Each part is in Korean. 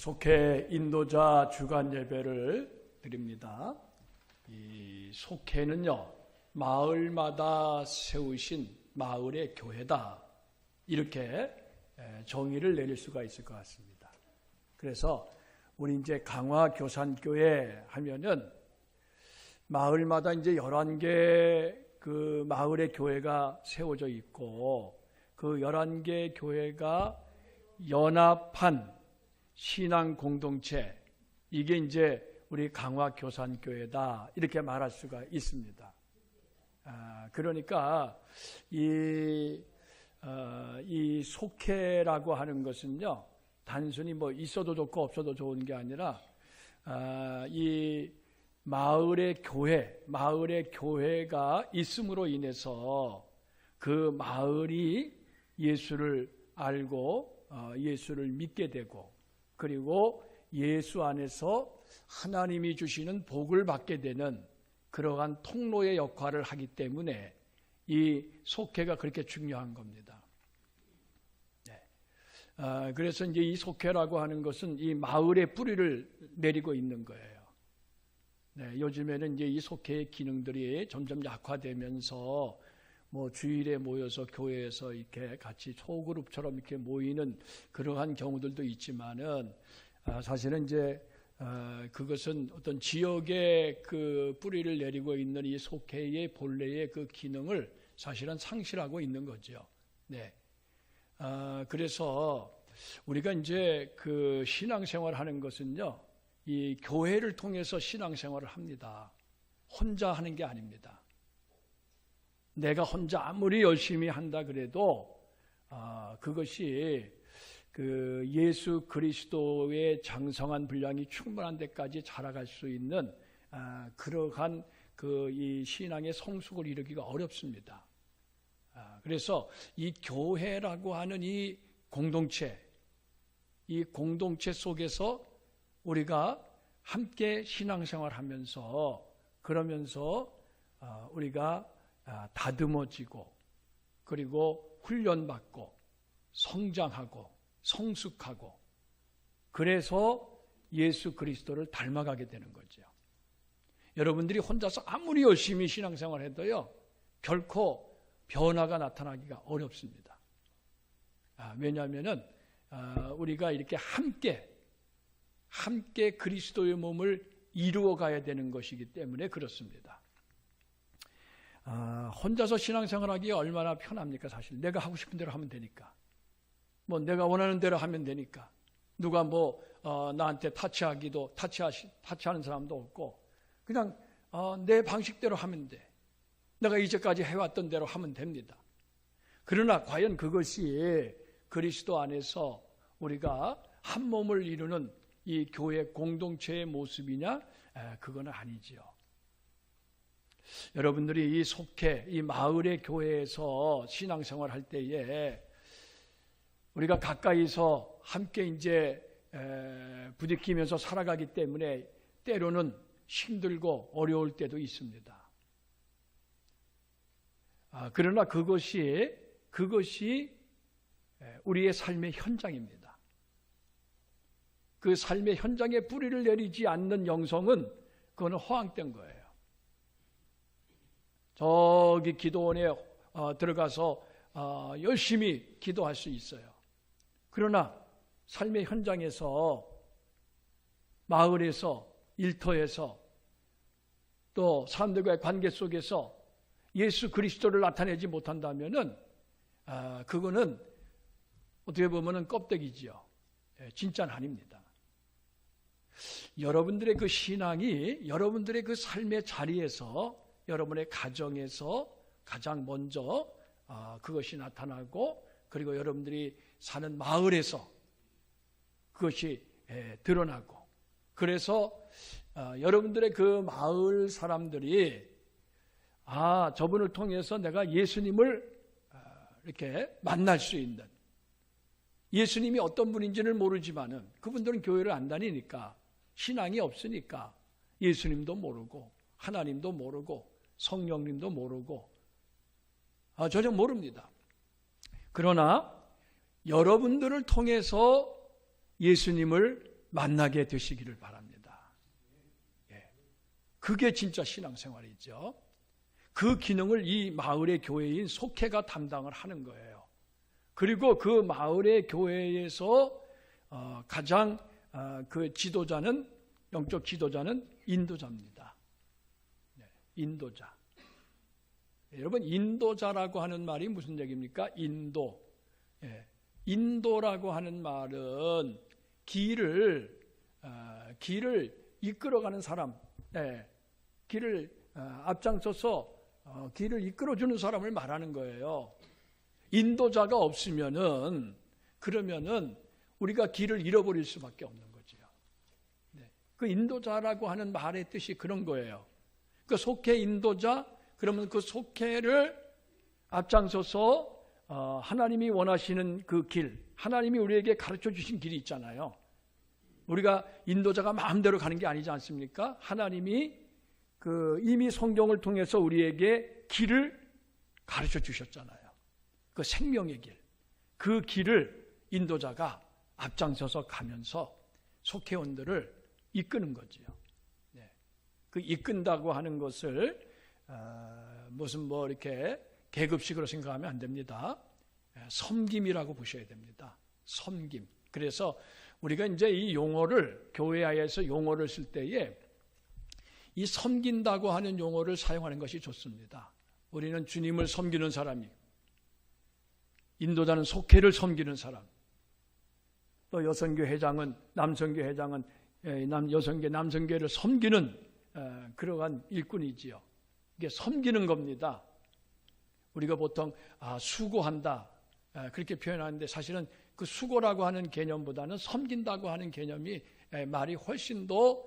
속회 인도자 주간 예배를 드립니다. 이 속회는요, 마을마다 세우신 마을의 교회다, 이렇게 정의를 내릴 수가 있을 것 같습니다. 그래서 우리 이제 강화교산교회 하면은 마을마다 이제 11개 그 마을의 교회가 세워져 있고, 그 11개 교회가 연합한 신앙 공동체, 이게 이제 우리 강화교산교회다, 이렇게 말할 수가 있습니다. 그러니까 이 속회라고 하는 것은요, 단순히 뭐 있어도 좋고 없어도 좋은 게 아니라 이 마을의 교회가 있음으로 인해서 그 마을이 예수를 알고 예수를 믿게 되고, 그리고 예수 안에서 하나님이 주시는 복을 받게 되는 그러한 통로의 역할을 하기 때문에 이 속회가 그렇게 중요한 겁니다. 그래서 이제 이 속회라고 하는 것은 이 마을의 뿌리를 내리고 있는 거예요. 요즘에는 이제 이 속회의 기능들이 점점 약화되면서 뭐 주일에 모여서 교회에서 이렇게 같이 소그룹처럼 이렇게 모이는 그러한 경우들도 있지만은, 사실은 이제 그것은 어떤 지역의 그 뿌리를 내리고 있는 이 속회의 본래의 그 기능을 사실은 상실하고 있는 거죠. 그래서 우리가 이제 그 신앙생활 하는 것은요, 이 교회를 통해서 신앙생활을 합니다. 혼자 하는 게 아닙니다. 내가 혼자 아무리 열심히 한다 그래도 그것이 그 예수 그리스도의 장성한 분량이 충분한 데까지 자라갈 수 있는 그러한 그 이 신앙의 성숙을 이루기가 어렵습니다. 그래서 이 교회라고 하는 이 공동체 속에서 우리가 함께 신앙생활하면서, 그러면서 우리가 다듬어지고, 그리고 훈련받고 성장하고 성숙하고, 그래서 예수 그리스도를 닮아가게 되는 거죠. 여러분들이 혼자서 아무리 열심히 신앙생활해도요, 결코 변화가 나타나기가 어렵습니다. 왜냐하면은 우리가 이렇게 함께 그리스도의 몸을 이루어 가야 되는 것이기 때문에 그렇습니다. 혼자서 신앙생활하기 얼마나 편합니까? 사실 내가 하고 싶은 대로 하면 되니까, 뭐 내가 원하는 대로 하면 되니까, 누가 뭐 나한테 타치하는 사람도 없고, 그냥 내 방식대로 하면 돼. 내가 이제까지 해왔던 대로 하면 됩니다. 그러나 과연 그것이 그리스도 안에서 우리가 한 몸을 이루는 이 교회 공동체의 모습이냐? 그건 아니지요. 여러분들이 이 속회, 이 마을의 교회에서 신앙생활 할 때에 우리가 가까이서 함께 이제 부딪히면서 살아가기 때문에 때로는 힘들고 어려울 때도 있습니다. 그러나 그것이 우리의 삶의 현장입니다. 그 삶의 현장에 뿌리를 내리지 않는 영성은 그거는 허황된 거예요. 저기 기도원에 들어가서 열심히 기도할 수 있어요. 그러나 삶의 현장에서, 마을에서, 일터에서, 또 사람들과의 관계 속에서 예수 그리스도를 나타내지 못한다면은 그거는 어떻게 보면은 껍데기지요. 진짜는 아닙니다. 여러분들의 그 신앙이 여러분들의 그 삶의 자리에서, 여러분의 가정에서 가장 먼저 그것이 나타나고, 그리고 여러분들이 사는 마을에서 그것이 드러나고, 그래서 여러분들의 그 마을 사람들이 저분을 통해서 내가 예수님을 이렇게 만날 수 있는, 예수님이 어떤 분인지는 모르지만은 그분들은 교회를 안 다니니까, 신앙이 없으니까 예수님도 모르고 하나님도 모르고 성령님도 모르고 전혀 모릅니다. 그러나 여러분들을 통해서 예수님을 만나게 되시기를 바랍니다. 예. 그게 진짜 신앙생활이죠. 그 기능을 이 마을의 교회인 속회가 담당을 하는 거예요. 그리고 그 마을의 교회에서 가장 그 지도자는, 영적 지도자는 인도자입니다. 네, 인도자. 여러분, 인도자라고 하는 말이 무슨 얘기입니까? 인도. 예, 인도라고 하는 말은 길을 이끌어가는 사람, 예, 길을 앞장서서 길을 이끌어주는 사람을 말하는 거예요. 인도자가 없으면은, 그러면은 우리가 길을 잃어버릴 수밖에 없는 거죠. 네. 그 인도자라고 하는 말의 뜻이 그런 거예요. 그 속회 인도자, 그러면 그 속회를 앞장서서 하나님이 원하시는 그 길, 하나님이 우리에게 가르쳐 주신 길이 있잖아요. 우리가 인도자가 마음대로 가는 게 아니지 않습니까? 하나님이 이미 성경을 통해서 우리에게 길을 가르쳐 주셨잖아요. 그 생명의 길, 그 길을 인도자가 앞장서서 가면서 속회원들을 이끄는 거지요. 네. 그 이끈다고 하는 것을 무슨 이렇게 계급식으로 생각하면 안 됩니다. 섬김이라고 보셔야 됩니다. 섬김. 그래서 우리가 이제 이 용어를, 교회에서 용어를 쓸 때에 이 섬긴다고 하는 용어를 사용하는 것이 좋습니다. 우리는 주님을 섬기는 사람이, 인도자는 속회를 섬기는 사람, 또 여성교 회장은, 남성교 회장은 여성교, 남성교를 섬기는 그러한 일꾼이지요. 이게 섬기는 겁니다. 우리가 보통 수고한다 그렇게 표현하는데, 사실은 그 수고라고 하는 개념보다는 섬긴다고 하는 개념이 말이 훨씬 더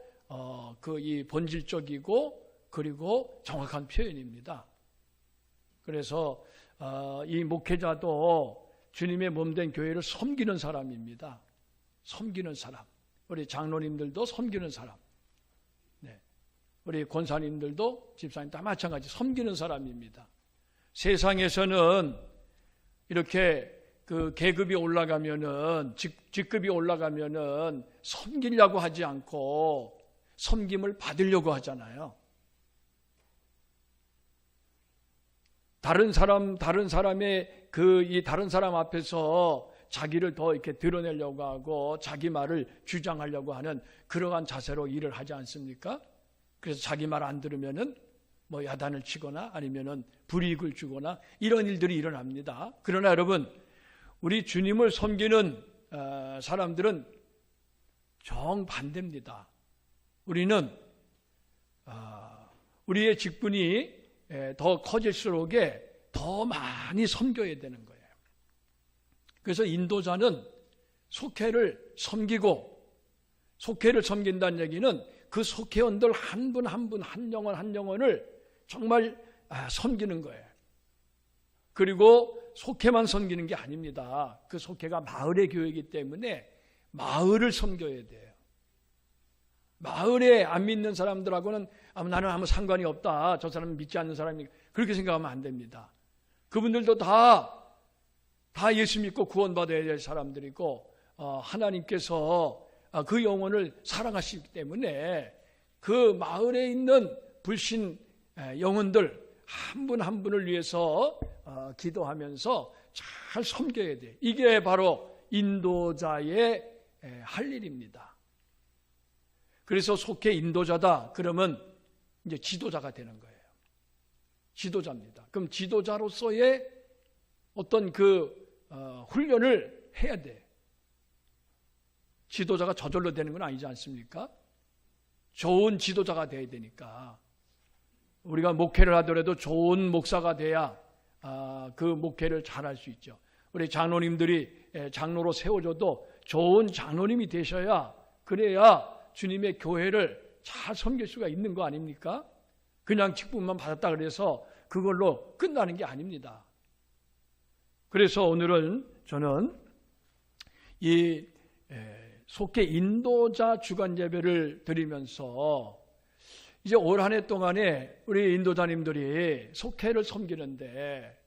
이 본질적이고 그리고 정확한 표현입니다. 그래서 이 목회자도 주님의 몸된 교회를 섬기는 사람입니다. 섬기는 사람. 우리 장로님들도 섬기는 사람. 네. 우리 권사님들도, 집사님 다 마찬가지 섬기는 사람입니다. 세상에서는 이렇게 그 계급이 올라가면은, 직급이 올라가면은 섬기려고 하지 않고 섬김을 받으려고 하잖아요. 다른 사람의 이 다른 사람 앞에서 자기를 더 이렇게 드러내려고 하고 자기 말을 주장하려고 하는 그러한 자세로 일을 하지 않습니까? 그래서 자기 말 안 들으면은 야단을 치거나 아니면은 불이익을 주거나 이런 일들이 일어납니다. 그러나 여러분, 우리 주님을 섬기는 사람들은 정반대입니다. 우리는 우리의 직분이 더 커질수록에 더 많이 섬겨야 되는 거예요. 그래서 인도자는 속회를 섬기고, 속회를 섬긴다는 얘기는 그 속회원들 한 분 한 분, 한 영혼을 정말 섬기는 거예요. 그리고 속회만 섬기는 게 아닙니다. 그 속회가 마을의 교회이기 때문에 마을을 섬겨야 돼요. 마을에 안 믿는 사람들하고는 나는 아무 상관이 없다, 저 사람은 믿지 않는 사람이니까, 그렇게 생각하면 안 됩니다. 그분들도 다 예수 믿고 구원받아야 될 사람들이고, 하나님께서 그 영혼을 사랑하시기 때문에 그 마을에 있는 불신 영혼들 한 분 한 분을 위해서 기도하면서 잘 섬겨야 돼. 이게 바로 인도자의 할 일입니다. 그래서 속해 인도자다 그러면 이제 지도자가 되는 거예요. 지도자입니다. 그럼 지도자로서의 어떤 훈련을 해야 돼. 지도자가 저절로 되는 건 아니지 않습니까? 좋은 지도자가 돼야 되니까. 우리가 목회를 하더라도 좋은 목사가 돼야 그 목회를 잘할 수 있죠. 우리 장로님들이 장로로 세워줘도 좋은 장로님이 되셔야, 그래야 주님의 교회를 잘 섬길 수가 있는 거 아닙니까? 그냥 직분만 받았다 그래서 그걸로 끝나는 게 아닙니다. 그래서 오늘은 저는 이 속해 인도자 주간 예배를 드리면서 이제 올 한 해 동안에 우리 인도자님들이 속회를 섬기는데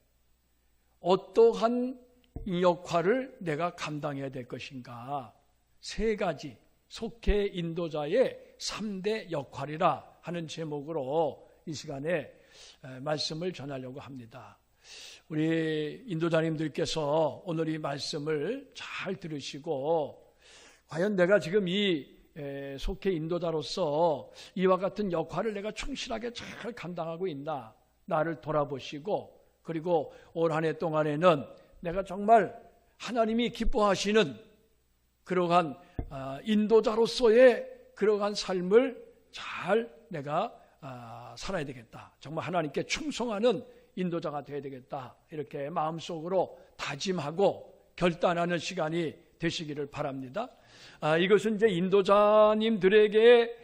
어떠한 역할을 내가 감당해야 될 것인가, 세 가지 속회 인도자의 3대 역할이라 하는 제목으로 이 시간에 말씀을 전하려고 합니다. 우리 인도자님들께서 오늘 이 말씀을 잘 들으시고 과연 내가 지금 이 속회 인도자로서 이와 같은 역할을 내가 충실하게 잘 감당하고 있나, 나를 돌아보시고, 그리고 올 한 해 동안에는 내가 정말 하나님이 기뻐하시는 그러한 인도자로서의 그러한 삶을 잘 내가 살아야 되겠다. 정말 하나님께 충성하는 인도자가 되어야 되겠다. 이렇게 마음속으로 다짐하고 결단하는 시간이 되시기를 바랍니다. 이것은 이제 인도자님들에게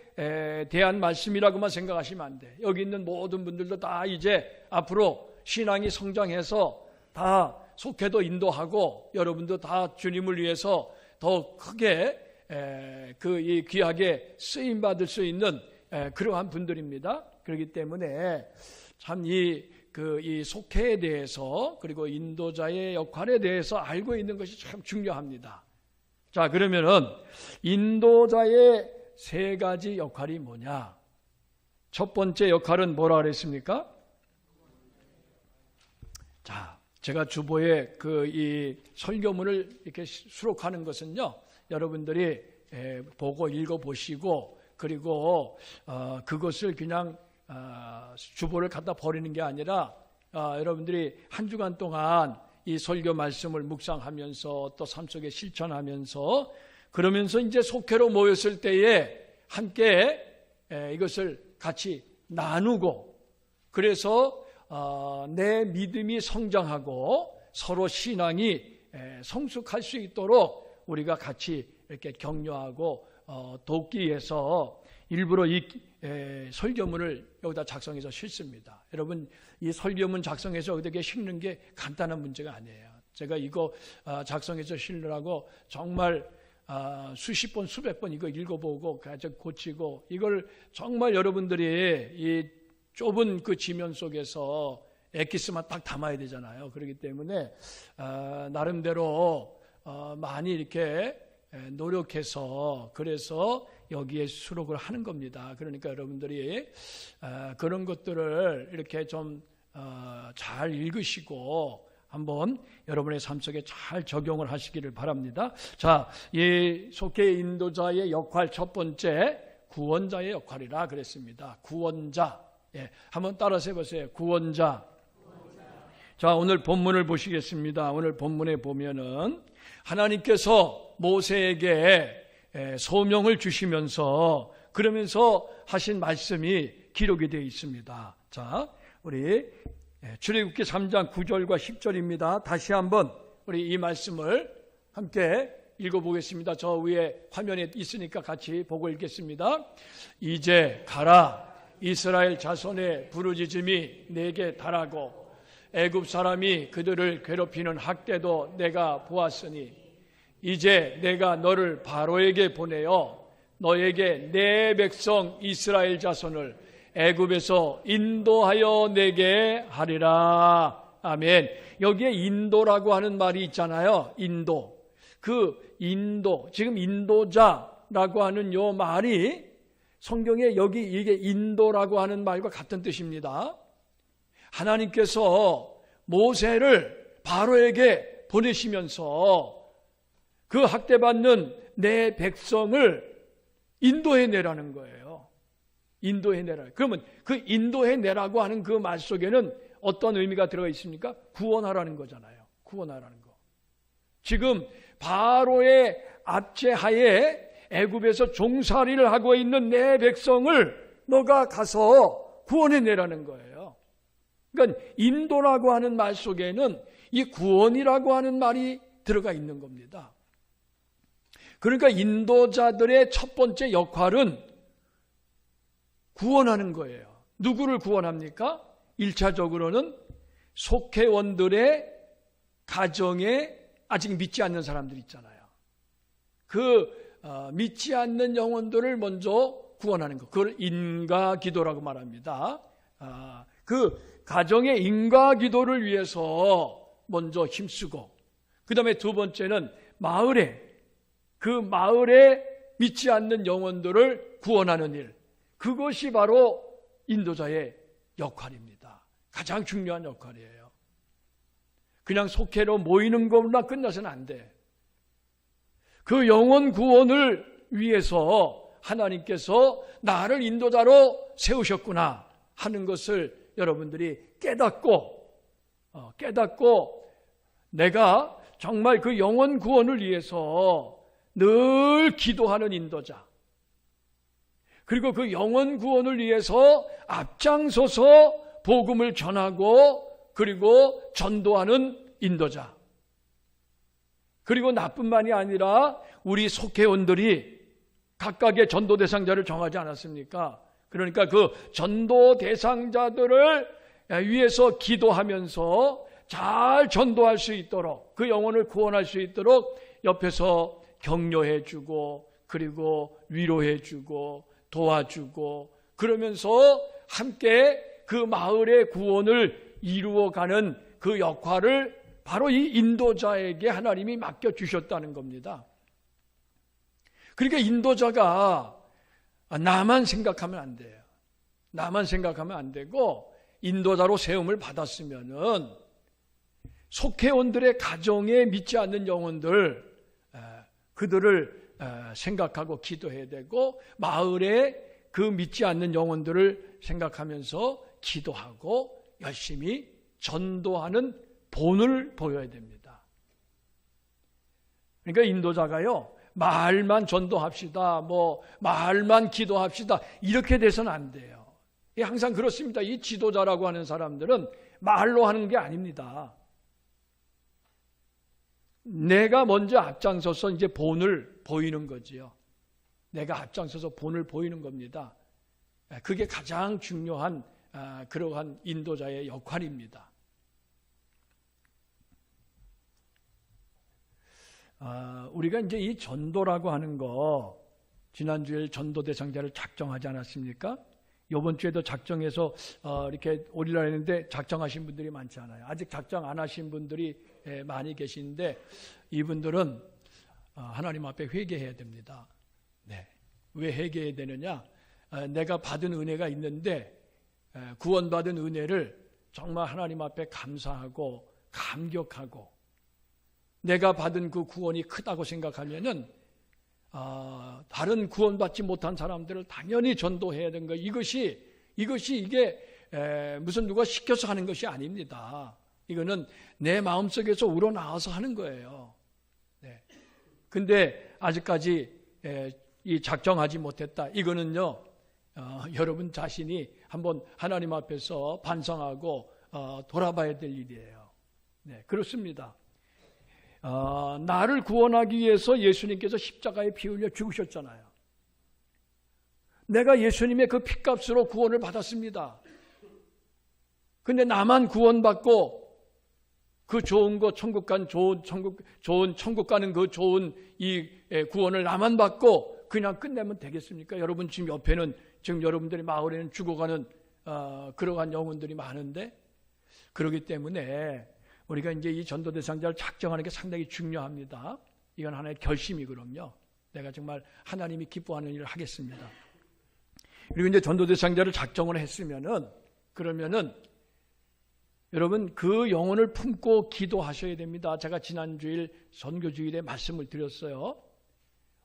대한 말씀이라고만 생각하시면 안 돼. 여기 있는 모든 분들도 다 이제 앞으로 신앙이 성장해서 다 속회도 인도하고 여러분도 다 주님을 위해서 더 크게 이 귀하게 쓰임 받을 수 있는 그러한 분들입니다. 그렇기 때문에 참 이 속회에 대해서 그리고 인도자의 역할에 대해서 알고 있는 것이 참 중요합니다. 자, 그러면은 인도자의 3가지 역할이 뭐냐? 첫 번째 역할은 뭐라 그랬습니까? 자, 제가 주보에 이 설교문을 이렇게 수록하는 것은요, 여러분들이 보고 읽어보시고, 그리고 그것을 그냥 주보를 갖다 버리는 게 아니라 여러분들이 한 주간 동안 이 설교 말씀을 묵상하면서 또 삶 속에 실천하면서 그러면서 이제 속회로 모였을 때에 함께 이것을 같이 나누고, 그래서 내 믿음이 성장하고 서로 신앙이 성숙할 수 있도록 우리가 같이 이렇게 격려하고 돕기 위해서 일부러 이 설교문을 여기다 작성해서 싣습니다. 여러분, 이 설교문 작성해서 어떻게 싣는 게 간단한 문제가 아니에요. 제가 이거 작성해서 싣느라고 정말 수십 번, 수백 번 이거 읽어보고 고치고, 이걸 정말 여러분들이 이 좁은 그 지면 속에서 엑기스만 딱 담아야 되잖아요. 그렇기 때문에 나름대로 많이 이렇게 노력해서 그래서 여기에 수록을 하는 겁니다. 그러니까 여러분들이 그런 것들을 이렇게 좀 잘 읽으시고 한번 여러분의 삶 속에 잘 적용을 하시기를 바랍니다. 자, 이 속회 인도자의 역할 첫 번째, 구원자의 역할이라 그랬습니다. 구원자. 한번 따라서 해보세요. 구원자. 자, 오늘 본문을 보시겠습니다. 오늘 본문에 보면은 하나님께서 모세에게 소명을 주시면서 그러면서 하신 말씀이 기록이 되어 있습니다. 자, 우리 출애굽기 3장 9절과 10절입니다. 다시 한번 우리 이 말씀을 함께 읽어보겠습니다. 저 위에 화면에 있으니까 같이 보고 읽겠습니다. 이제 가라, 이스라엘 자손의 부르짖음이 내게 달하고 애굽 사람이 그들을 괴롭히는 학대도 내가 보았으니 이제 내가 너를 바로에게 보내어 너에게 내 백성 이스라엘 자손을 애굽에서 인도하여 내게 하리라. 아멘. 여기에 인도라고 하는 말이 있잖아요. 인도. 지금 인도자라고 하는 요 말이 성경에 여기 이게 인도라고 하는 말과 같은 뜻입니다. 하나님께서 모세를 바로에게 보내시면서 그 학대받는 내 백성을 인도해내라는 거예요. 인도해내라. 그러면 그 인도해내라고 하는 그 말 속에는 어떤 의미가 들어가 있습니까? 구원하라는 거잖아요. 구원하라는 거. 지금 바로의 압제하에 애굽에서 종살이를 하고 있는 내 백성을 너가 가서 구원해내라는 거예요. 그러니까 인도라고 하는 말 속에는 이 구원이라고 하는 말이 들어가 있는 겁니다. 그러니까 인도자들의 첫 번째 역할은 구원하는 거예요. 누구를 구원합니까? 1차적으로는 속회원들의 가정에 아직 믿지 않는 사람들 있잖아요. 믿지 않는 영혼들을 먼저 구원하는 것. 그걸 인가기도라고 말합니다. 그 가정의 인가기도를 위해서 먼저 힘쓰고, 그 다음에 두 번째는 마을에 믿지 않는 영혼들을 구원하는 일, 그것이 바로 인도자의 역할입니다. 가장 중요한 역할이에요. 그냥 속회로 모이는 것만 끝나서는 안 돼. 그 영혼 구원을 위해서 하나님께서 나를 인도자로 세우셨구나 하는 것을 여러분들이 깨닫고 내가 정말 그 영혼 구원을 위해서 늘 기도하는 인도자, 그리고 그 영혼 구원을 위해서 앞장서서 복음을 전하고 그리고 전도하는 인도자, 그리고 나뿐만이 아니라 우리 속회원들이 각각의 전도 대상자를 정하지 않았습니까? 그러니까 그 전도 대상자들을 위해서 기도하면서 잘 전도할 수 있도록, 그 영혼을 구원할 수 있도록 옆에서 격려해 주고 그리고 위로해 주고 도와주고 그러면서 함께 그 마을의 구원을 이루어가는 그 역할을 바로 이 인도자에게 하나님이 맡겨주셨다는 겁니다. 그러니까 인도자가 나만 생각하면 안 돼요. 나만 생각하면 안 되고, 인도자로 세움을 받았으면은 속회원들의 가정에 믿지 않는 영혼들, 그들을 생각하고 기도해야 되고, 마을에 그 믿지 않는 영혼들을 생각하면서 기도하고 열심히 전도하는 본을 보여야 됩니다. 그러니까 인도자가요, 말만 전도합시다, 말만 기도합시다, 이렇게 돼서는 안 돼요. 항상 그렇습니다. 이 지도자라고 하는 사람들은 말로 하는 게 아닙니다. 내가 먼저 앞장서서 이제 본을 보이는 거지요. 내가 앞장서서 본을 보이는 겁니다. 그게 가장 중요한 그러한 인도자의 역할입니다. 우리가 이제 이 전도라고 하는 거, 지난주에 전도 대상자를 작정하지 않았습니까? 이번 주에도 작정해서 이렇게 올리려 했는데 작정하신 분들이 많지 않아요. 아직 작정 안 하신 분들이 많이 계시는데, 이분들은 하나님 앞에 회개해야 됩니다. 네. 왜 회개해야 되느냐? 내가 받은 은혜가 있는데 구원받은 은혜를 정말 하나님 앞에 감사하고 감격하고, 내가 받은 그 구원이 크다고 생각하면은 다른 구원받지 못한 사람들을 당연히 전도해야 되는 거. 이게 무슨 누가 시켜서 하는 것이 아닙니다. 이거는 내 마음속에서 우러나와서 하는 거예요. 네. 근데 아직까지 이 작정하지 못했다. 이거는요, 여러분 자신이 한번 하나님 앞에서 반성하고 돌아봐야 될 일이에요. 네, 그렇습니다. 나를 구원하기 위해서 예수님께서 십자가에 피 흘려 죽으셨잖아요. 내가 예수님의 그 피값으로 구원을 받았습니다. 근데 나만 구원받고 그 좋은 거 천국 가는 천국 가는 그 좋은 이 구원을 나만 받고 그냥 끝내면 되겠습니까? 여러분 지금 옆에는, 지금 여러분들이 마을에는 죽어가는 그러한 영혼들이 많은데, 그렇기 때문에 우리가 이제 이 전도 대상자를 작정하는 게 상당히 중요합니다. 이건 하나의 결심이거든요. 내가 정말 하나님이 기뻐하는 일을 하겠습니다. 그리고 이제 전도 대상자를 작정을 했으면은, 그러면은 여러분 그 영혼을 품고 기도하셔야 됩니다. 제가 지난주일 선교주일에 말씀을 드렸어요.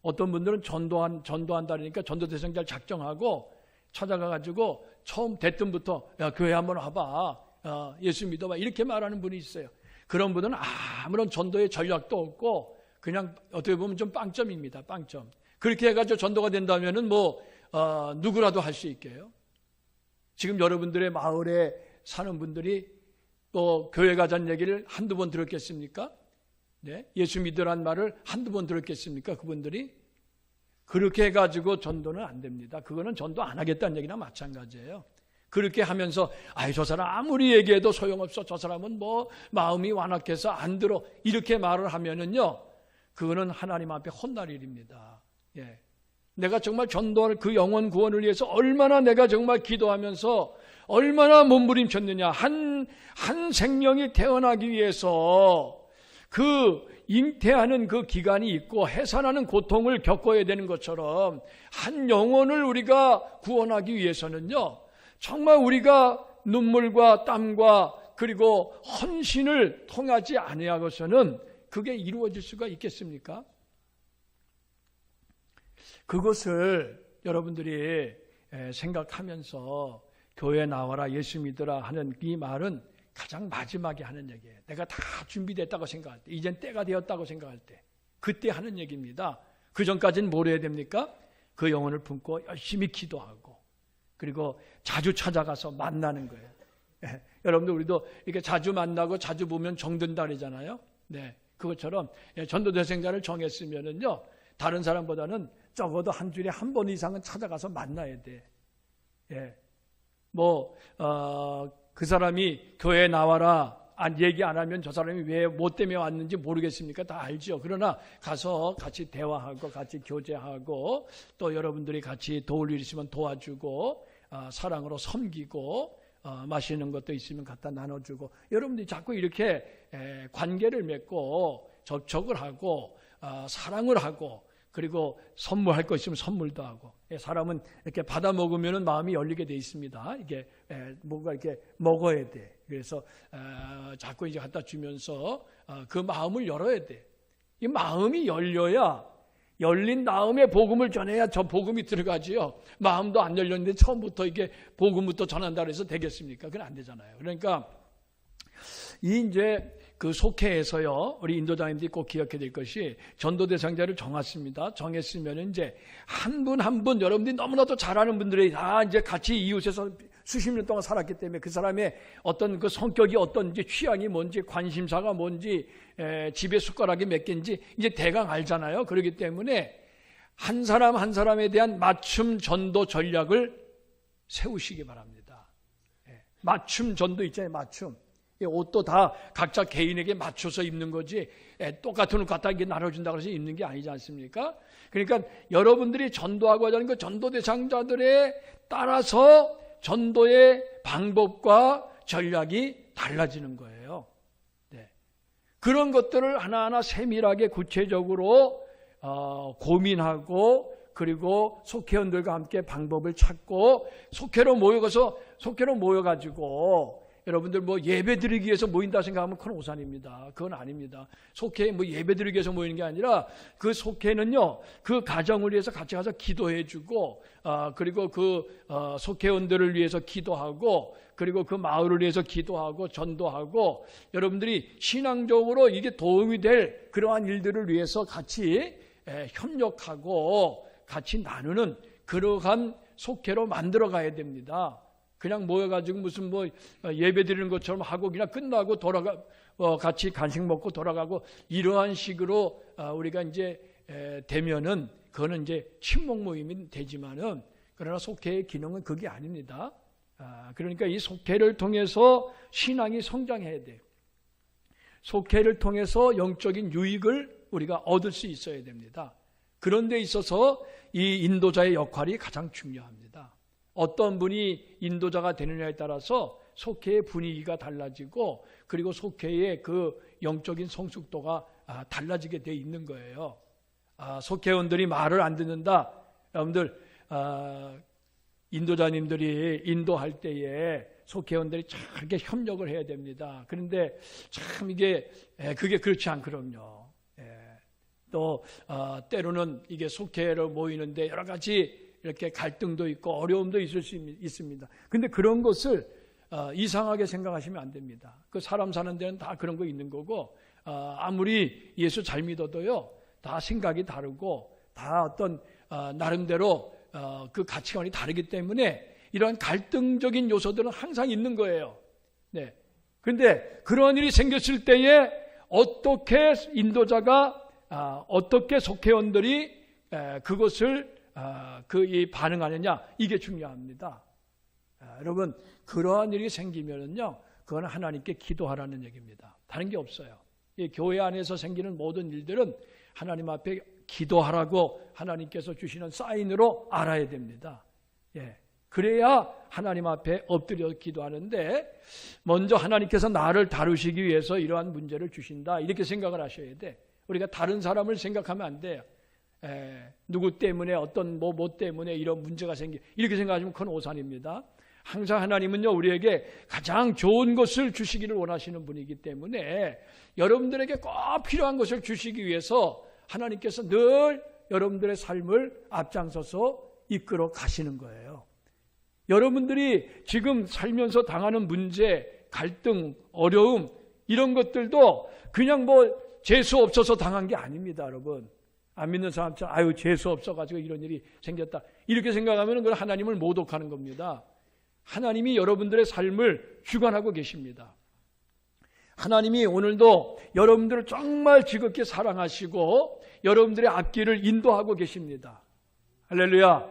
어떤 분들은 전도한다니까 전도 대상자를 작정하고 찾아가가지고 처음 대뜸부터 야, 교회 한번 와봐. 예수 믿어봐. 이렇게 말하는 분이 있어요. 그런 분은 아무런 전도의 전략도 없고 그냥 어떻게 보면 좀 빵점입니다. 빵점. 그렇게 해가지고 전도가 된다면은 누구라도 할 수 있게요. 지금 여러분들의 마을에 사는 분들이 또 교회 가자는 얘기를 한두 번 들었겠습니까? 네? 예수 믿으란 말을 한두 번 들었겠습니까? 그분들이? 그렇게 해가지고 전도는 안 됩니다. 그거는 전도 안 하겠다는 얘기나 마찬가지예요. 그렇게 하면서 저 사람 아무리 얘기해도 소용없어. 저 사람은 마음이 완악해서 안 들어. 이렇게 말을 하면은요, 그거는 하나님 앞에 혼날 일입니다. 예. 내가 정말 전도할 그 영혼 구원을 위해서 얼마나 내가 정말 기도하면서 얼마나 몸부림쳤느냐. 한 생명이 태어나기 위해서 그 잉태하는 그 기간이 있고 해산하는 고통을 겪어야 되는 것처럼 한 영혼을 우리가 구원하기 위해서는요, 정말 우리가 눈물과 땀과 그리고 헌신을 통하지 아니하고서는 그게 이루어질 수가 있겠습니까? 그것을 여러분들이 생각하면서 교회 나와라 예수 믿으라 하는 이 말은 가장 마지막에 하는 얘기예요. 내가 다 준비됐다고 생각할 때, 이젠 때가 되었다고 생각할 때, 그때 하는 얘기입니다. 그 전까지는 뭘 해야 됩니까? 그 영혼을 품고 열심히 기도하고 그리고 자주 찾아가서 만나는 거예요. 여러분들 우리도 이렇게 자주 만나고 자주 보면 정든다 그러잖아요. 네, 그것처럼 전도대생자를 정했으면은요, 다른 사람보다는 적어도 한 주일에 한 번 이상은 찾아가서 만나야 돼. 그 사람이 교회에 나와라 얘기 안 하면 저 사람이 왜 뭐 때문에 왔는지 모르겠습니까? 다 알죠. 그러나 가서 같이 대화하고 같이 교제하고 또 여러분들이 같이 도울 일 있으면 도와주고 사랑으로 섬기고 맛있는 것도 있으면 갖다 나눠주고, 여러분들이 자꾸 이렇게 관계를 맺고 접촉을 하고 사랑을 하고 그리고 선물할 거 있으면 선물도 하고, 사람은 이렇게 받아 먹으면 마음이 열리게 돼 있습니다. 이게 뭔가 이렇게 먹어야 돼. 그래서 자꾸 이제 갖다 주면서 그 마음을 열어야 돼. 이 마음이 열려야, 열린 다음에 복음을 전해야 저 복음이 들어가지요. 마음도 안 열렸는데 처음부터 이게 복음부터 전한다 그래서 되겠습니까? 그건 안 되잖아요. 그러니까 이제 그 속회에서요, 우리 인도자님들이 꼭 기억해야 될 것이, 전도 대상자를 정했습니다. 정했으면 이제 한 분 한 분 여러분들이 너무나도 잘 아는 분들이 다 이제 같이 이웃에서 수십 년 동안 살았기 때문에 그 사람의 어떤 그 성격이 어떤지, 취향이 뭔지, 관심사가 뭔지, 집에 숟가락이 몇 개인지 이제 대강 알잖아요. 그렇기 때문에 한 사람 한 사람에 대한 맞춤 전도 전략을 세우시기 바랍니다. 맞춤 전도 있잖아요. 맞춤. 옷도 다 각자 개인에게 맞춰서 입는 거지, 똑같은 옷 갖다 이게 나눠준다고 해서 입는 게 아니지 않습니까? 그러니까 여러분들이 전도하고 하자는 그 전도 대상자들에 따라서 전도의 방법과 전략이 달라지는 거예요. 네. 그런 것들을 하나하나 세밀하게 구체적으로 고민하고, 그리고 속회원들과 함께 방법을 찾고, 속회로 모여가지고 여러분들 뭐 예배 드리기 위해서 모인다 생각하면 그건 오산입니다. 그건 아닙니다. 속회에 뭐 예배 드리기 위해서 모이는 게 아니라, 그 속회는요, 그 가정을 위해서 같이 가서 기도해주고, 그리고 그 속회원들을 위해서 기도하고, 그리고 그 마을을 위해서 기도하고 전도하고, 여러분들이 신앙적으로 이게 도움이 될 그러한 일들을 위해서 같이 협력하고 같이 나누는 그러한 속회로 만들어 가야 됩니다. 그냥 모여가지고 무슨 뭐 예배 드리는 것처럼 하고 그냥 끝나고 같이 간식 먹고 돌아가고 이러한 식으로 우리가 이제 되면은 그거는 이제 친목 모임이 되지만은, 그러나 속회의 기능은 그게 아닙니다. 그러니까 이 속회를 통해서 신앙이 성장해야 돼요. 속회를 통해서 영적인 유익을 우리가 얻을 수 있어야 됩니다. 그런 데 있어서 이 인도자의 역할이 가장 중요합니다. 어떤 분이 인도자가 되느냐에 따라서 속회의 분위기가 달라지고, 그리고 속회의 그 영적인 성숙도가 달라지게 돼 있는 거예요. 속회원들이 말을 안 듣는다. 여러분들 인도자님들이 인도할 때에 속회원들이 참 이렇게 협력을 해야 됩니다. 그런데 참 그게 그렇지 않거든요. 또 때로는 이게 속회로 모이는데 여러 가지 이렇게 갈등도 있고 어려움도 있을 수 있습니다. 근데 그런 것을 이상하게 생각하시면 안 됩니다. 그 사람 사는 데는 다 그런 거 있는 거고, 아무리 예수 잘 믿어도요, 다 생각이 다르고 다 어떤 나름대로 그 가치관이 다르기 때문에 이러한 갈등적인 요소들은 항상 있는 거예요. 네. 그런데 그런 일이 생겼을 때에 어떻게 인도자가, 어떻게 속회원들이 그것을 이 반응하느냐, 이게 중요합니다. 여러분, 그러한 일이 생기면은요, 그건 하나님께 기도하라는 얘기입니다. 다른 게 없어요. 이 교회 안에서 생기는 모든 일들은 하나님 앞에 기도하라고 하나님께서 주시는 사인으로 알아야 됩니다. 그래야 하나님 앞에 엎드려 기도하는데, 먼저 하나님께서 나를 다루시기 위해서 이러한 문제를 주신다, 이렇게 생각을 하셔야 돼. 우리가 다른 사람을 생각하면 안 돼요. 누구 때문에 어떤 뭐 때문에 이런 문제가 이렇게 생각하시면 큰 오산입니다. 항상 하나님은요, 우리에게 가장 좋은 것을 주시기를 원하시는 분이기 때문에 여러분들에게 꼭 필요한 것을 주시기 위해서 하나님께서 늘 여러분들의 삶을 앞장서서 이끌어 가시는 거예요. 여러분들이 지금 살면서 당하는 문제, 갈등, 어려움 이런 것들도 그냥 뭐 재수 없어서 당한 게 아닙니다, 여러분. 안 믿는 사람처럼 아유 재수 없어가지고 이런 일이 생겼다 이렇게 생각하면 그건 하나님을 모독하는 겁니다. 하나님이 여러분들의 삶을 주관하고 계십니다. 하나님이 오늘도 여러분들을 정말 지극히 사랑하시고 여러분들의 앞길을 인도하고 계십니다. 할렐루야,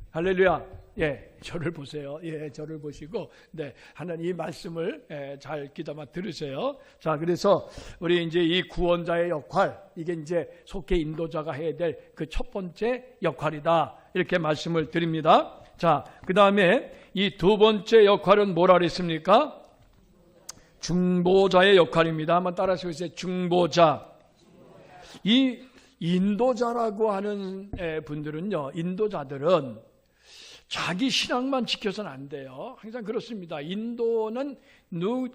할렐루야. 예, 저를 보세요. 예, 저를 보시고, 네, 하나님 이 말씀을 잘 귀담아 들으세요. 자, 그래서 우리 이제 이 구원자의 역할, 이게 이제 속해 인도자가 해야 될 그 첫 번째 역할이다. 이렇게 말씀을 드립니다. 자, 그 다음에 이 두 번째 역할은 뭐라 그랬습니까? 중보자의 역할입니다. 한번 따라서 보세요. 중보자. 이 인도자라고 하는 분들은요, 인도자들은 자기 신앙만 지켜서는 안 돼요. 항상 그렇습니다. 인도는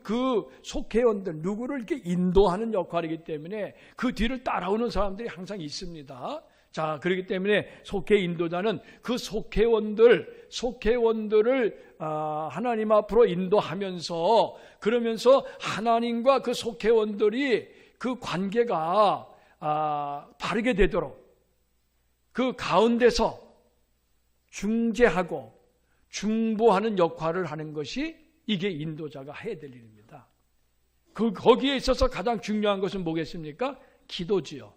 그 속회원들 누구를 이렇게 인도하는 역할이기 때문에 그 뒤를 따라오는 사람들이 항상 있습니다. 자, 그렇기 때문에 속회 인도자는 그 속회원들을 하나님 앞으로 인도하면서 그러면서 하나님과 그 속회원들이 그 관계가 바르게 되도록 그 가운데서 중재하고 중보하는 역할을 하는 것이 이게 인도자가 해야 될 일입니다. 거기에 있어서 가장 중요한 것은 뭐겠습니까? 기도지요.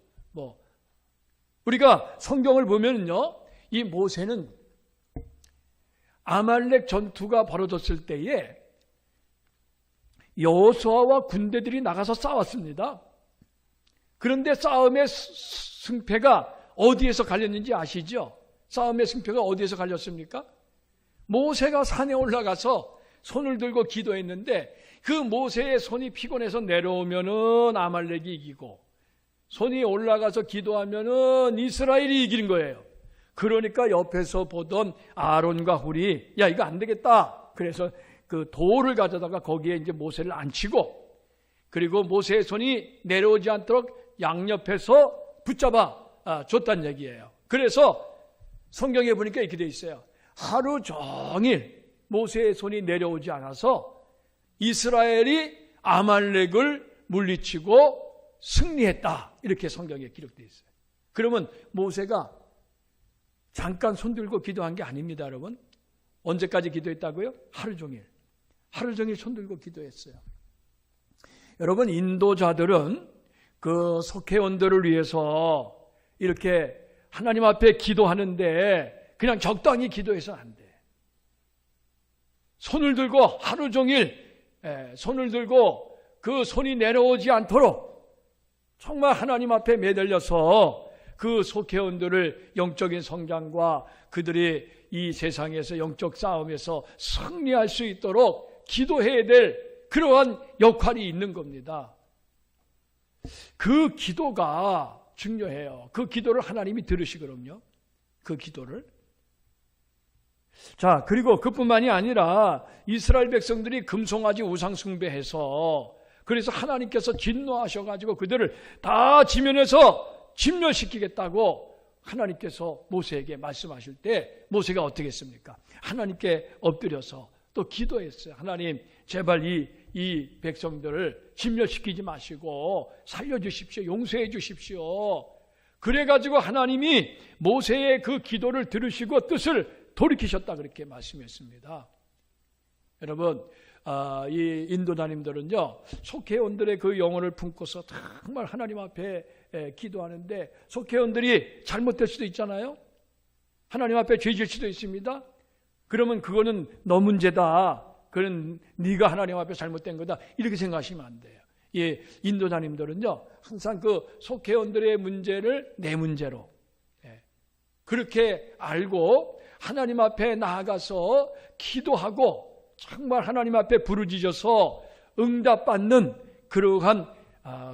우리가 성경을 보면요, 이 모세는 아말렉 전투가 벌어졌을 때에 여호수아와 군대들이 나가서 싸웠습니다. 그런데 싸움의 승패가 어디에서 갈렸는지 아시죠? 싸움의 승패가 어디에서 갈렸습니까? 모세가 산에 올라가서 손을 들고 기도했는데 그 모세의 손이 피곤해서 내려오면은 아말렉이 이기고 손이 올라가서 기도하면은 이스라엘이 이기는 거예요. 그러니까 옆에서 보던 아론과 훌이 야 이거 안 되겠다. 그래서 그 돌을 가져다가 거기에 이제 모세를 앉히고 그리고 모세의 손이 내려오지 않도록 양옆에서 붙잡아 줬단 얘기예요. 그래서 성경에 보니까 이렇게 돼 있어요. 하루 종일 모세의 손이 내려오지 않아서 이스라엘이 아말렉을 물리치고 승리했다. 이렇게 성경에 기록되어 있어요. 그러면 모세가 잠깐 손 들고 기도한 게 아닙니다, 여러분. 언제까지 기도했다고요? 하루 종일. 하루 종일 손 들고 기도했어요. 여러분, 인도자들은 그 속회원들을 위해서 이렇게 하나님 앞에 기도하는데 그냥 적당히 기도해서는 안 돼. 손을 들고 하루 종일 손을 들고 그 손이 내려오지 않도록 정말 하나님 앞에 매달려서 그 속회원들을 영적인 성장과 그들이 이 세상에서 영적 싸움에서 승리할 수 있도록 기도해야 될 그러한 역할이 있는 겁니다. 그 기도가 중요해요. 그 기도를 하나님이 들으시거든요. 그 기도를. 자, 그리고 그뿐만이 아니라 이스라엘 백성들이 금송아지 우상 숭배해서 그래서 하나님께서 진노하셔가지고 그들을 다 지면에서 진멸시키겠다고 하나님께서 모세에게 말씀하실 때 모세가 어떻게 했습니까? 하나님께 엎드려서 또 기도했어요. 하나님 제발 이 백성들을 진멸시키지 마시고 살려주십시오. 용서해 주십시오. 그래가지고 하나님이 모세의 그 기도를 들으시고 뜻을 돌이키셨다 그렇게 말씀했습니다. 여러분, 이 인도자님들은요 속회원들의 그 영혼을 품고서 정말 하나님 앞에 기도하는데 속회원들이 잘못될 수도 있잖아요. 하나님 앞에 죄질 수도 있습니다. 그러면 그거는 너 문제다. 그건 네가 하나님 앞에 잘못된 거다. 이렇게 생각하시면 안 돼요. 예, 인도자님들은요 항상 그 속회원들의 문제를 내 문제로 그렇게 알고 하나님 앞에 나아가서 기도하고 정말 하나님 앞에 부르짖어서 응답받는 그러한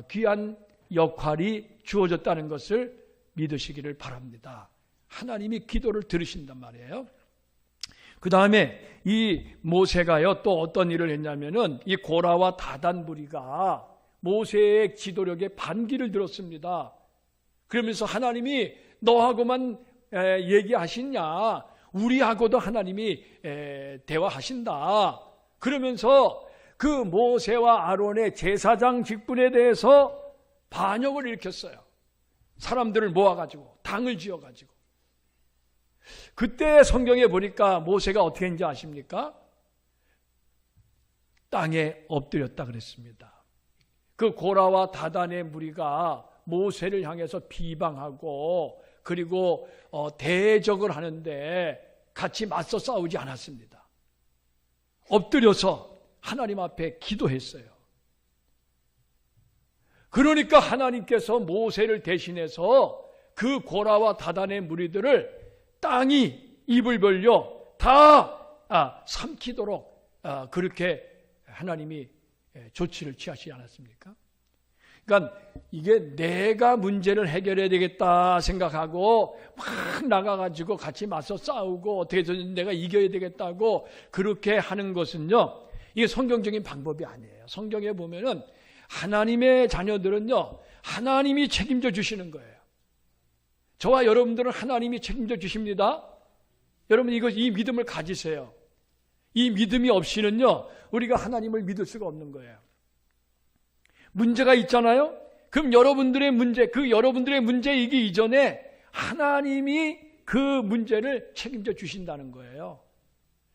귀한 역할이 주어졌다는 것을 믿으시기를 바랍니다. 하나님이 기도를 들으신단 말이에요. 그 다음에 이 모세가요, 또 어떤 일을 했냐면은 이 고라와 다단 무리가 모세의 지도력에 반기를 들었습니다. 그러면서 하나님이 너하고만 얘기하시냐, 우리하고도 하나님이 대화하신다. 그러면서 그 모세와 아론의 제사장 직분에 대해서 반역을 일으켰어요. 사람들을 모아가지고 당을 지어가지고. 그때 성경에 보니까 모세가 어떻게 했는지 아십니까? 땅에 엎드렸다 그랬습니다. 그 고라와 다단의 무리가 모세를 향해서 비방하고 그리고 대적을 하는데 같이 맞서 싸우지 않았습니다. 엎드려서 하나님 앞에 기도했어요. 그러니까 하나님께서 모세를 대신해서 그 고라와 다단의 무리들을 땅이 입을 벌려 다 삼키도록 그렇게 하나님이 조치를 취하시지 않았습니까? 그러니까 이게 내가 문제를 해결해야 되겠다 생각하고 막 나가가지고 같이 맞서 싸우고 어떻게 해서든 내가 이겨야 되겠다고 그렇게 하는 것은요, 이게 성경적인 방법이 아니에요. 성경에 보면은 하나님의 자녀들은요, 하나님이 책임져 주시는 거예요. 저와 여러분들은 하나님이 책임져 주십니다. 여러분 이 믿음을 가지세요. 이 믿음이 없이는요, 우리가 하나님을 믿을 수가 없는 거예요. 문제가 있잖아요. 그럼 여러분들의 문제이기 이전에 하나님이 그 문제를 책임져 주신다는 거예요.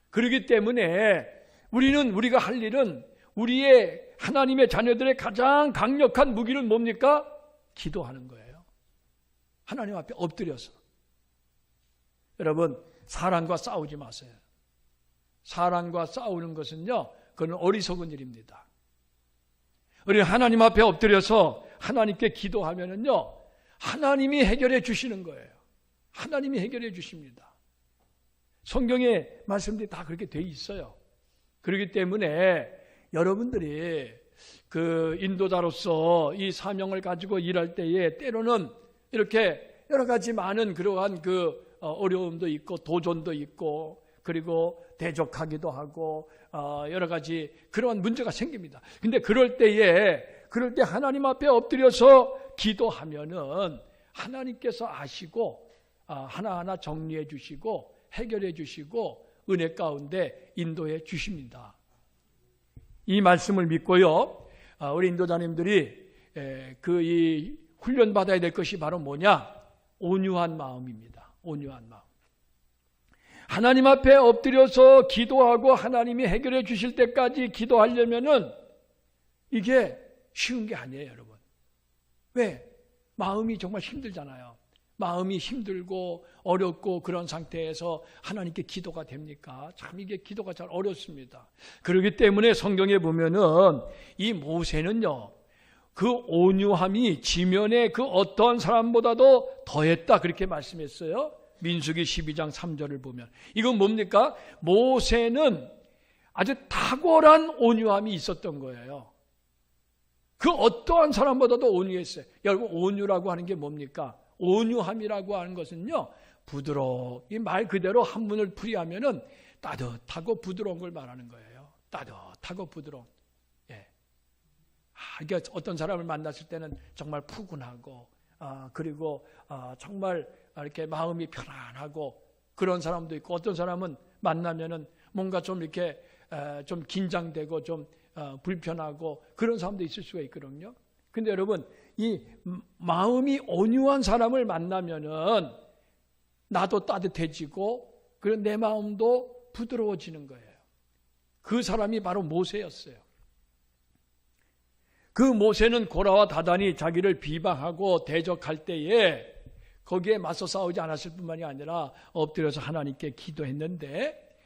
그렇기 때문에 우리가 할 일은 우리의 하나님의 자녀들의 가장 강력한 무기는 뭡니까? 기도하는 거예요. 하나님 앞에 엎드려서. 여러분, 사람과 싸우지 마세요. 사람과 싸우는 것은요, 그건 어리석은 일입니다. 우리 하나님 앞에 엎드려서 하나님께 기도하면은요, 하나님이 해결해 주시는 거예요. 하나님이 해결해 주십니다. 성경의 말씀들이 다 그렇게 돼 있어요. 그렇기 때문에 여러분들이 그 인도자로서 이 사명을 가지고 일할 때에 때로는 이렇게 여러 가지 많은 그러한 그 어려움도 있고 도전도 있고 그리고 대적하기도 하고 여러 가지 그러한 문제가 생깁니다. 근데 그럴 때 하나님 앞에 엎드려서 기도하면은 하나님께서 아시고 하나하나 정리해 주시고 해결해 주시고 은혜 가운데 인도해 주십니다. 이 말씀을 믿고요, 우리 인도자님들이 이 훈련 받아야 될 것이 바로 뭐냐? 온유한 마음입니다. 온유한 마음. 하나님 앞에 엎드려서 기도하고 하나님이 해결해 주실 때까지 기도하려면은 이게 쉬운 게 아니에요, 여러분. 왜? 마음이 정말 힘들잖아요. 마음이 힘들고 어렵고 그런 상태에서 하나님께 기도가 됩니까? 참 이게 기도가 잘 어렵습니다. 그렇기 때문에 성경에 보면은 이 모세는요, 그 온유함이 지면의 그 어떤 사람보다도 더했다 그렇게 말씀했어요. 민수기 12장 3절을 보면. 이건 뭡니까? 모세는 아주 탁월한 온유함이 있었던 거예요. 그 어떠한 사람보다도 온유했어요. 여러분, 온유라고 하는 게 뭡니까? 온유함이라고 하는 것은요, 이 말 그대로 한문을 풀이하면은 따뜻하고 부드러운 걸 말하는 거예요. 따뜻하고 부드러운. 그러니까 어떤 사람을 만났을 때는 정말 푸근하고, 그리고 정말 이렇게 마음이 편안하고 그런 사람도 있고, 어떤 사람은 만나면은 뭔가 좀 이렇게 좀 긴장되고 좀 불편하고 그런 사람도 있을 수가 있거든요. 근데 여러분, 이 마음이 온유한 사람을 만나면은 나도 따뜻해지고 그리고 내 마음도 부드러워지는 거예요. 그 사람이 바로 모세였어요. 그 모세는 고라와 다단이 자기를 비방하고 대적할 때에 거기에 맞서 싸우지 않았을 뿐만이 아니라 엎드려서 하나님께 기도했는데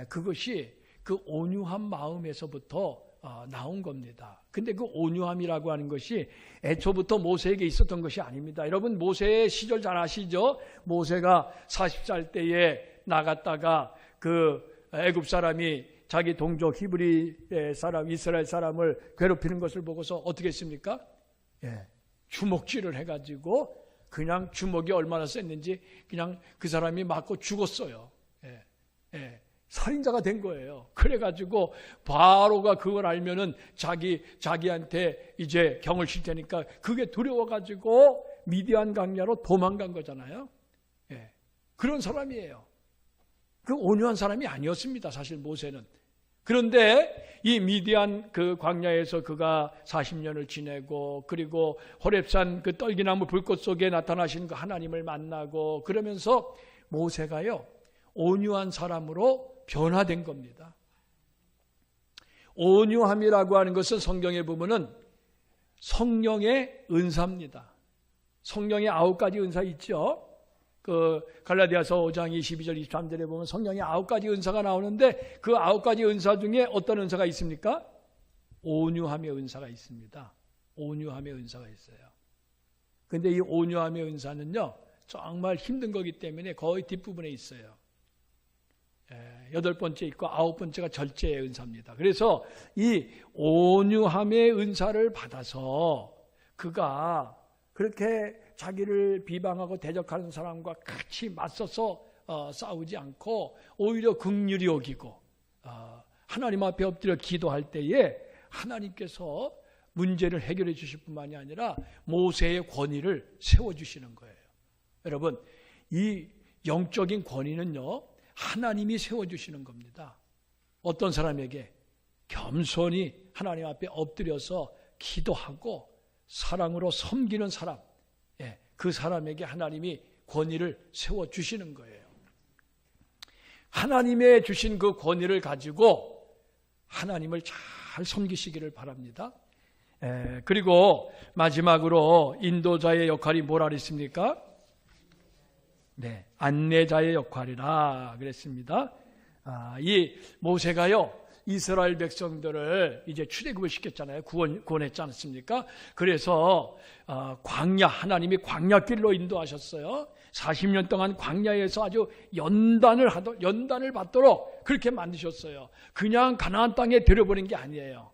그것이 그 온유한 마음에서부터 나온 겁니다. 근데 그 온유함이라고 하는 것이 애초부터 모세에게 있었던 것이 아닙니다. 여러분, 모세의 시절 잘 아시죠? 모세가 40살 때에 나갔다가 그 애굽 사람이 자기 동족 히브리 사람, 이스라엘 사람을 괴롭히는 것을 보고서 어떻게 했습니까? 주먹질을 해가지고 그냥 주먹이 얼마나 셌는지 그냥 그 사람이 맞고 죽었어요. 살인자가 된 거예요. 그래가지고 바로가 그걸 알면은 자기한테 이제 경을 칠 테니까 그게 두려워가지고 미디안 광야로 도망간 거잖아요. 그런 사람이에요. 그 온유한 사람이 아니었습니다. 사실 모세는. 그런데 이 미디안 그 광야에서 그가 40년을 지내고 그리고 호렙산 그 떨기나무 불꽃 속에 나타나신 그 하나님을 만나고 그러면서 모세가요 온유한 사람으로 변화된 겁니다. 온유함이라고 하는 것은 성경에 보면은 성령의 은사입니다. 성령의 9가지 은사 있죠. 그 갈라디아서 5장 22절 23절에 보면 성령의 9가지 은사가 나오는데 그 9가지 은사 중에 어떤 은사가 있습니까? 온유함의 은사가 있습니다. 온유함의 은사가 있어요. 그런데 이 온유함의 은사는요 정말 힘든 거기 때문에 거의 뒷부분에 있어요. 8번째 있고 9번째가 절제의 은사입니다. 그래서 이 온유함의 은사를 받아서 그가 그렇게 자기를 비방하고 대적하는 사람과 같이 맞서서 싸우지 않고 오히려 긍휼히 여기고 하나님 앞에 엎드려 기도할 때에 하나님께서 문제를 해결해 주실 뿐만이 아니라 모세의 권위를 세워주시는 거예요. 여러분 이 영적인 권위는요 하나님이 세워주시는 겁니다. 어떤 사람에게 겸손히 하나님 앞에 엎드려서 기도하고 사랑으로 섬기는 사람, 그 사람에게 하나님이 권위를 세워주시는 거예요. 하나님의 주신 그 권위를 가지고 하나님을 잘 섬기시기를 바랍니다. 그리고 마지막으로 인도자의 역할이 뭐라 그랬습니까? 네, 안내자의 역할이라 그랬습니다. 이 모세가요 이스라엘 백성들을 이제 출애굽을 시켰잖아요. 구원했지 않습니까? 그래서 광야 하나님이 광야길로 인도하셨어요. 40년 동안 광야에서 아주 연단을 받도록 그렇게 만드셨어요. 그냥 가나안 땅에 들여보낸 게 아니에요.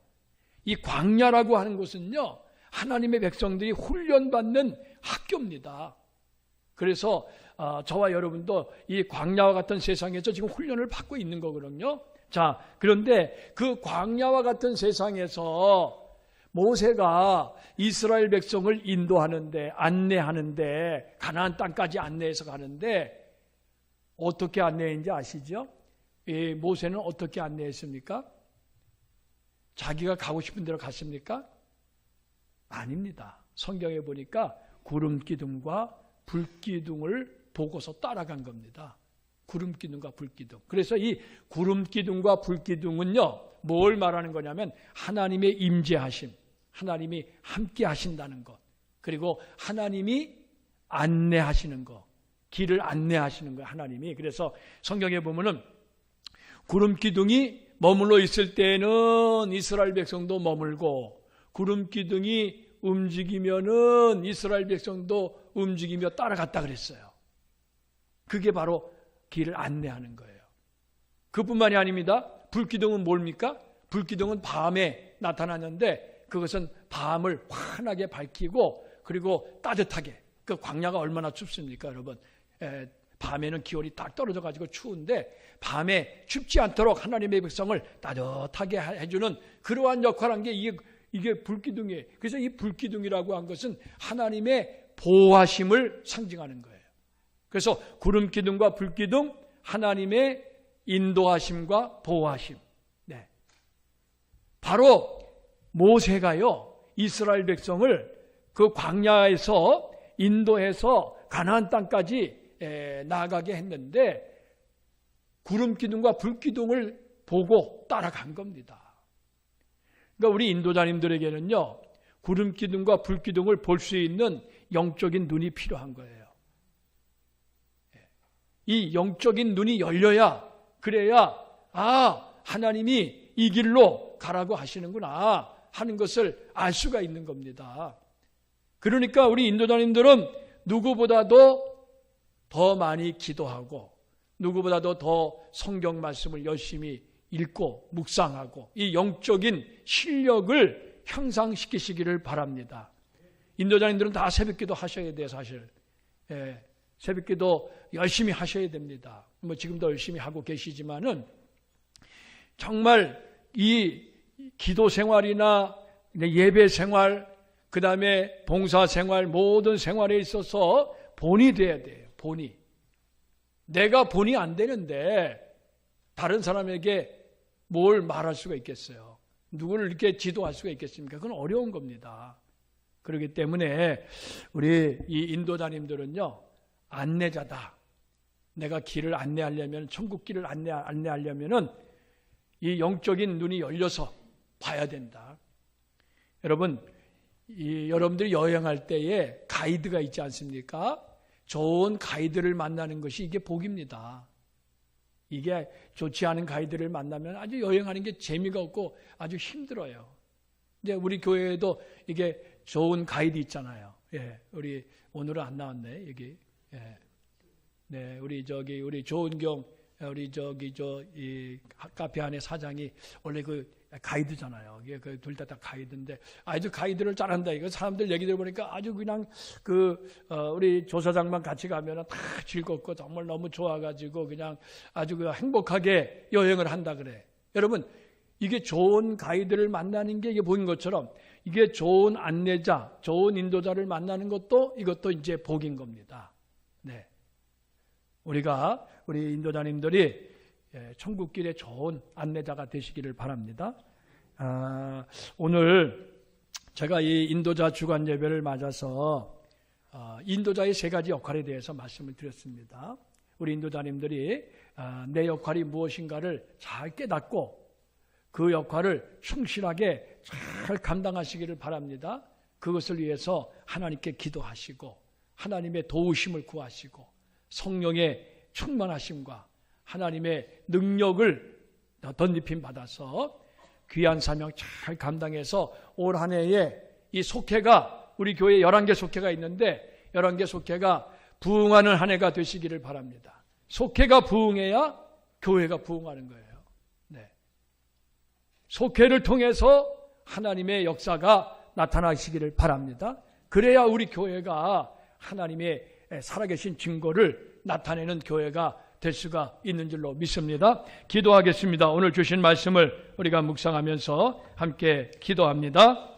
이 광야라고 하는 곳은요 하나님의 백성들이 훈련받는 학교입니다. 그래서 저와 여러분도 이 광야와 같은 세상에서 지금 훈련을 받고 있는 거거든요. 자, 그런데 그 광야와 같은 세상에서 모세가 이스라엘 백성을 인도하는데 안내하는데 가나안 땅까지 안내해서 가는데 어떻게 안내했는지 아시죠? 이 모세는 어떻게 안내했습니까? 자기가 가고 싶은 데로 갔습니까? 아닙니다. 성경에 보니까 구름 기둥과 불 기둥을 보고서 따라간 겁니다. 구름 기둥과 불 기둥. 그래서 이 구름 기둥과 불 기둥은요, 뭘 말하는 거냐면 하나님의 임재하심, 하나님이 함께 하신다는 것, 그리고 하나님이 안내하시는 것, 길을 안내하시는 거예요, 하나님이. 그래서 성경에 보면은 구름 기둥이 머물러 있을 때는 이스라엘 백성도 머물고 구름 기둥이 움직이면은 이스라엘 백성도 움직이며 따라갔다 그랬어요. 그게 바로 길을 안내하는 거예요. 그뿐만이 아닙니다. 불기둥은 뭡니까? 불기둥은 밤에 나타나는데 그것은 밤을 환하게 밝히고 그리고 따뜻하게, 그 광야가 얼마나 춥습니까 여러분? 밤에는 기온이 딱 떨어져 가지고 추운데 밤에 춥지 않도록 하나님의 백성을 따뜻하게 해주는 그러한 역할을 한 게 이게 불기둥이에요. 그래서 이 불기둥이라고 한 것은 하나님의 보호하심을 상징하는 거예요. 그래서 구름 기둥과 불 기둥, 하나님의 인도하심과 보호하심. 네. 바로 모세가요 이스라엘 백성을 그 광야에서 인도해서 가나안 땅까지 나아가게 했는데 구름 기둥과 불 기둥을 보고 따라간 겁니다. 그러니까 우리 인도자님들에게는요 구름 기둥과 불 기둥을 볼 수 있는 영적인 눈이 필요한 거예요. 이 영적인 눈이 열려야, 그래야 하나님이 이 길로 가라고 하시는구나 하는 것을 알 수가 있는 겁니다. 그러니까 우리 인도자님들은 누구보다도 더 많이 기도하고 누구보다도 더 성경 말씀을 열심히 읽고 묵상하고 이 영적인 실력을 향상시키시기를 바랍니다. 인도자님들은 다 새벽기도 하셔야 돼요, 사실. 예, 새벽기도 열심히 하셔야 됩니다. 뭐 지금도 열심히 하고 계시지만은 정말 이 기도 생활이나 예배 생활, 그 다음에 봉사 생활, 모든 생활에 있어서 본이 돼야 돼요. 본이. 내가 본이 안 되는데 다른 사람에게 뭘 말할 수가 있겠어요? 누구를 이렇게 지도할 수가 있겠습니까? 그건 어려운 겁니다. 그렇기 때문에 우리 이 인도자님들은요, 안내자다. 내가 길을 안내하려면, 천국 길을 안내하려면은 이 영적인 눈이 열려서 봐야 된다. 여러분, 여러분들이 여행할 때에 가이드가 있지 않습니까? 좋은 가이드를 만나는 것이 이게 복입니다. 이게 좋지 않은 가이드를 만나면 아주 여행하는 게 재미가 없고 아주 힘들어요. 이제 우리 교회에도 이게 좋은 가이드 있잖아요. 예, 우리 오늘은 안 나왔네 여기. 예, 네, 우리 조은경 이 카페 안에 사장이 원래 그 가이드잖아요. 이게 그 둘 다 가이드인데 아주 가이드를 잘한다. 이거 사람들 얘기 들어보니까 아주 그냥 우리 조사장만 같이 가면은 다 즐겁고 정말 너무 좋아가지고 그냥 아주 그 행복하게 여행을 한다 그래. 여러분, 이게 좋은 가이드를 만나는 게 이게 보인 것처럼 이게 좋은 안내자, 좋은 인도자를 만나는 것도 이것도 이제 복인 겁니다. 네. 우리 인도자님들이 천국길에 좋은 안내자가 되시기를 바랍니다. 오늘 제가 이 인도자 주간 예배를 맞아서 인도자의 세 가지 역할에 대해서 말씀을 드렸습니다. 우리 인도자님들이 내 역할이 무엇인가를 잘 깨닫고 그 역할을 충실하게 잘 감당하시기를 바랍니다. 그것을 위해서 하나님께 기도하시고 하나님의 도우심을 구하시고 성령의 충만하심과 하나님의 능력을 덧입힘 받아서 귀한 사명 잘 감당해서 올 한 해에 이 속회가 우리 교회에 11개 속회가 있는데 11개 속회가 부흥하는 한 해가 되시기를 바랍니다. 속회가 부흥해야 교회가 부흥하는 거예요. 네. 속회를 통해서 하나님의 역사가 나타나시기를 바랍니다. 그래야 우리 교회가 하나님의 살아계신 증거를 나타내는 교회가 될 수가 있는 줄로 믿습니다. 기도하겠습니다. 오늘 주신 말씀을 우리가 묵상하면서 함께 기도합니다.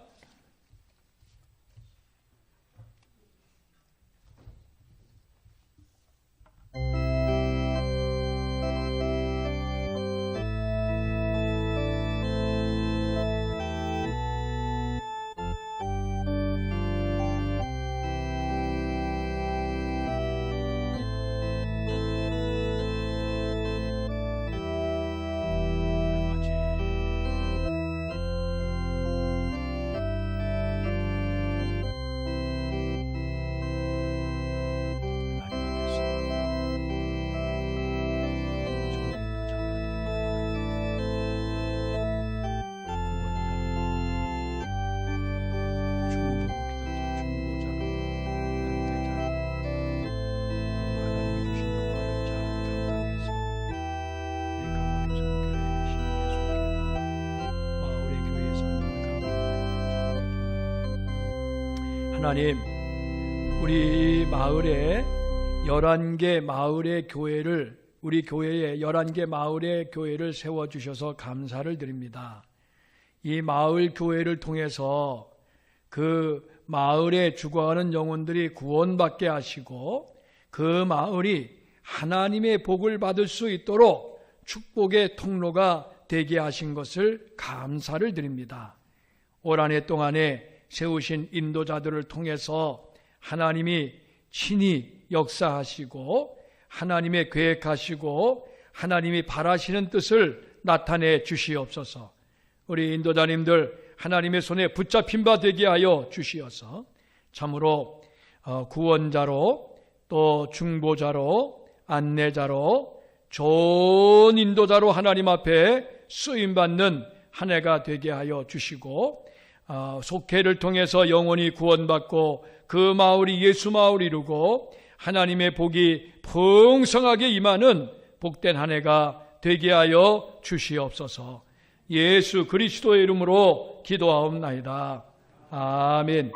하나님, 우리 마을에 11개 마을의 교회를, 우리 교회에 11개 마을의 교회를 세워주셔서 감사를 드립니다. 이 마을 교회를 통해서 그 마을에 죽어가는 영혼들이 구원받게 하시고 그 마을이 하나님의 복을 받을 수 있도록 축복의 통로가 되게 하신 것을 감사를 드립니다. 올 한 해 동안에 세우신 인도자들을 통해서 하나님이 친히 역사하시고 하나님의 계획하시고 하나님이 바라시는 뜻을 나타내 주시옵소서. 우리 인도자님들 하나님의 손에 붙잡힌 바 되게 하여 주시어서 참으로 구원자로 또 중보자로 안내자로 좋은 인도자로 하나님 앞에 쓰임받는 한 해가 되게 하여 주시고 속회를 통해서 영혼이 구원받고 그 마을이 예수 마을 이루고 하나님의 복이 풍성하게 임하는 복된 한 해가 되게 하여 주시옵소서. 예수 그리스도의 이름으로 기도하옵나이다. 아멘.